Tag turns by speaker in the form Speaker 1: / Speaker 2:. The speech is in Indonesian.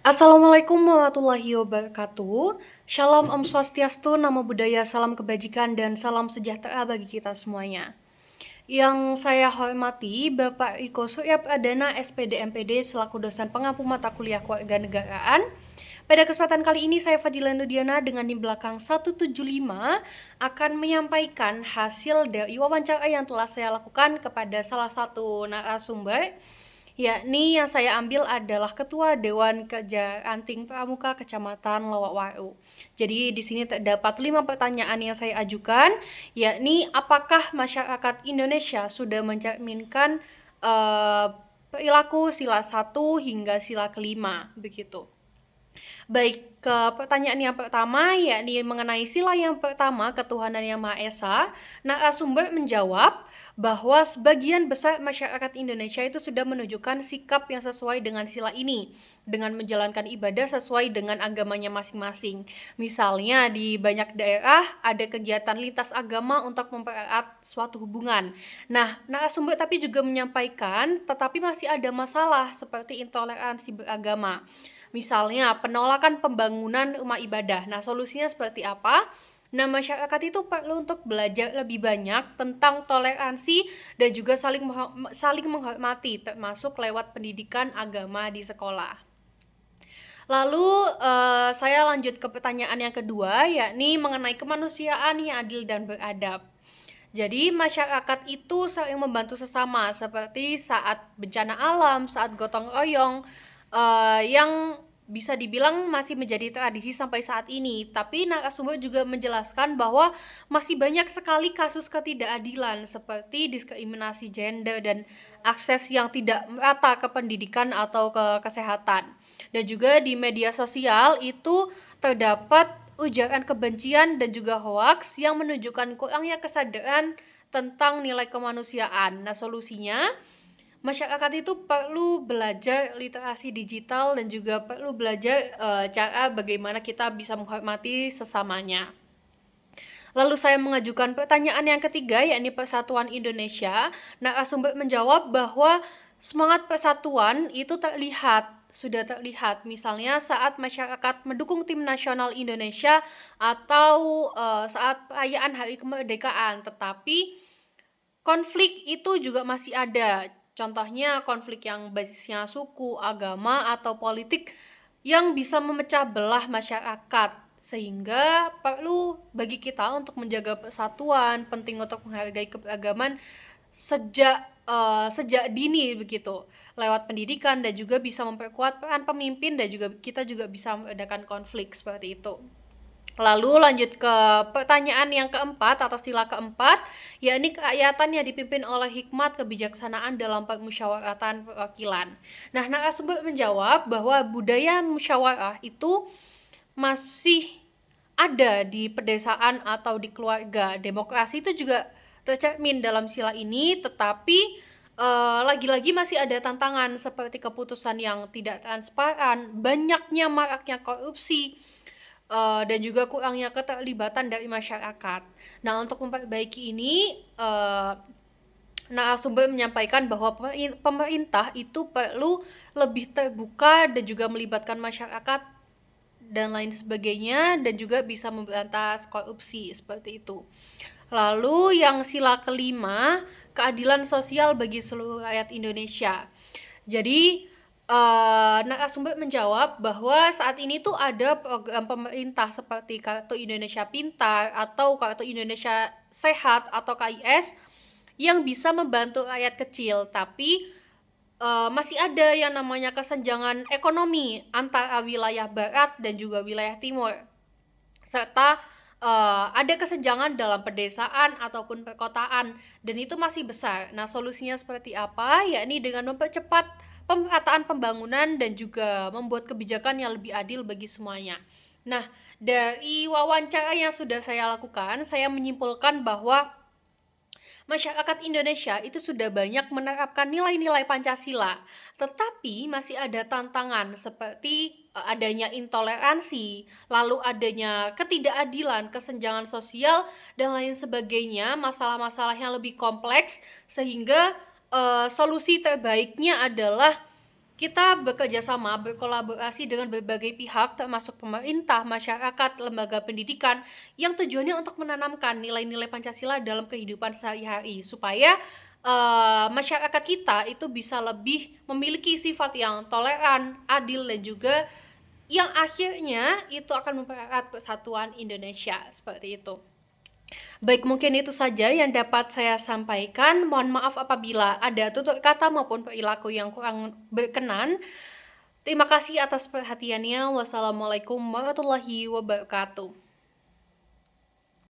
Speaker 1: Assalamualaikum warahmatullahi wabarakatuh. Shalom Om Swastiastu, Namo Buddhaya, salam kebajikan dan salam sejahtera bagi kita semuanya. Yang saya hormati Bapak Riko Surya Pradana, SPD MPD selaku dosen pengampu mata kuliah kewarganegaraan. Pada kesempatan kali ini saya Fadila Nudiana dengan di belakang 175 akan menyampaikan hasil dari wawancara yang telah saya lakukan kepada salah satu narasumber, yakni yang saya ambil adalah Ketua Dewan Kerja Ranting Pramuka Kecamatan Lowokwaru. Jadi di sini terdapat 5 pertanyaan yang saya ajukan, yakni apakah masyarakat Indonesia sudah mencerminkan perilaku sila 1 hingga sila kelima, begitu. Baik, ke pertanyaan yang pertama, yakni mengenai sila yang pertama, ketuhanan yang Maha Esa. Narasumber menjawab bahwa sebagian besar masyarakat Indonesia itu sudah menunjukkan sikap yang sesuai dengan sila ini, dengan menjalankan ibadah sesuai dengan agamanya masing-masing. Misalnya di banyak daerah ada kegiatan lintas agama untuk mempererat suatu hubungan. Nah, narasumber tapi juga menyampaikan tetapi masih ada masalah seperti intoleransi beragama. Misalnya penolakan pembangunan rumah ibadah. Nah, solusinya seperti apa? Nah, masyarakat itu perlu untuk belajar lebih banyak tentang toleransi dan juga saling menghormati, termasuk lewat pendidikan agama di sekolah. Lalu saya lanjut ke pertanyaan yang kedua, yakni mengenai kemanusiaan yang adil dan beradab. Jadi masyarakat itu saling membantu sesama, seperti saat bencana alam, saat gotong royong, yang bisa dibilang masih menjadi tradisi sampai saat ini. Tapi narasumber juga menjelaskan bahwa masih banyak sekali kasus ketidakadilan seperti diskriminasi gender dan akses yang tidak merata ke pendidikan atau ke kesehatan. Dan juga di media sosial itu terdapat ujaran kebencian dan juga hoaks yang menunjukkan kurangnya kesadaran tentang nilai kemanusiaan. Nah, solusinya masyarakat itu perlu belajar literasi digital dan juga perlu belajar cara bagaimana kita bisa menghormati sesamanya. Lalu saya mengajukan pertanyaan yang ketiga, yakni Persatuan Indonesia. Narasumber menjawab bahwa semangat persatuan itu sudah terlihat misalnya saat masyarakat mendukung tim nasional Indonesia atau saat perayaan Hari Kemerdekaan, tetapi konflik itu juga masih ada. Contohnya konflik yang basisnya suku, agama, atau politik yang bisa memecah belah masyarakat. Sehingga perlu bagi kita untuk menjaga persatuan, penting untuk menghargai keberagaman sejak dini begitu, lewat pendidikan dan juga bisa memperkuat peran pemimpin dan juga kita juga bisa meredakan konflik seperti itu. Lalu lanjut ke pertanyaan yang keempat atau sila keempat, yakni kerakyatan yang dipimpin oleh hikmat kebijaksanaan dalam permusyawaratan perwakilan. Nah, narasumber menjawab bahwa budaya musyawarah itu masih ada di pedesaan atau di keluarga. Demokrasi itu juga tercermin dalam sila ini, tetapi lagi-lagi masih ada tantangan seperti keputusan yang tidak transparan, banyaknya maraknya korupsi, dan juga kurangnya keterlibatan dari masyarakat. Nah, untuk memperbaiki ini, narasumber menyampaikan bahwa pemerintah itu perlu lebih terbuka dan juga melibatkan masyarakat dan lain sebagainya, dan juga bisa memberantas korupsi seperti itu. Lalu yang sila kelima, keadilan sosial bagi seluruh rakyat Indonesia. Jadi narasumber menjawab bahwa saat ini tuh ada program pemerintah seperti Kartu Indonesia Pintar atau Kartu Indonesia Sehat atau KIS yang bisa membantu rakyat kecil, tapi masih ada yang namanya kesenjangan ekonomi antara wilayah barat dan juga wilayah timur, serta ada kesenjangan dalam pedesaan ataupun perkotaan, dan itu masih besar. Nah, solusinya seperti apa? Yakni dengan mempercepat pemerataan pembangunan dan juga membuat kebijakan yang lebih adil bagi semuanya. Nah, dari wawancara yang sudah saya lakukan, saya menyimpulkan bahwa masyarakat Indonesia itu sudah banyak menerapkan nilai-nilai Pancasila, tetapi masih ada tantangan seperti adanya intoleransi, lalu adanya ketidakadilan, kesenjangan sosial, dan lain sebagainya, masalah-masalah yang lebih kompleks, sehingga solusi terbaiknya adalah Kita bekerja sama, berkolaborasi dengan berbagai pihak termasuk pemerintah, masyarakat, lembaga pendidikan yang tujuannya untuk menanamkan nilai-nilai Pancasila dalam kehidupan sehari-hari supaya masyarakat kita itu bisa lebih memiliki sifat yang toleran, adil dan juga yang akhirnya itu akan mempererat persatuan Indonesia seperti itu. Baik, mungkin itu saja yang dapat saya sampaikan. Mohon maaf apabila ada tutur kata maupun perilaku yang kurang berkenan. Terima kasih atas perhatiannya. Wassalamualaikum warahmatullahi wabarakatuh.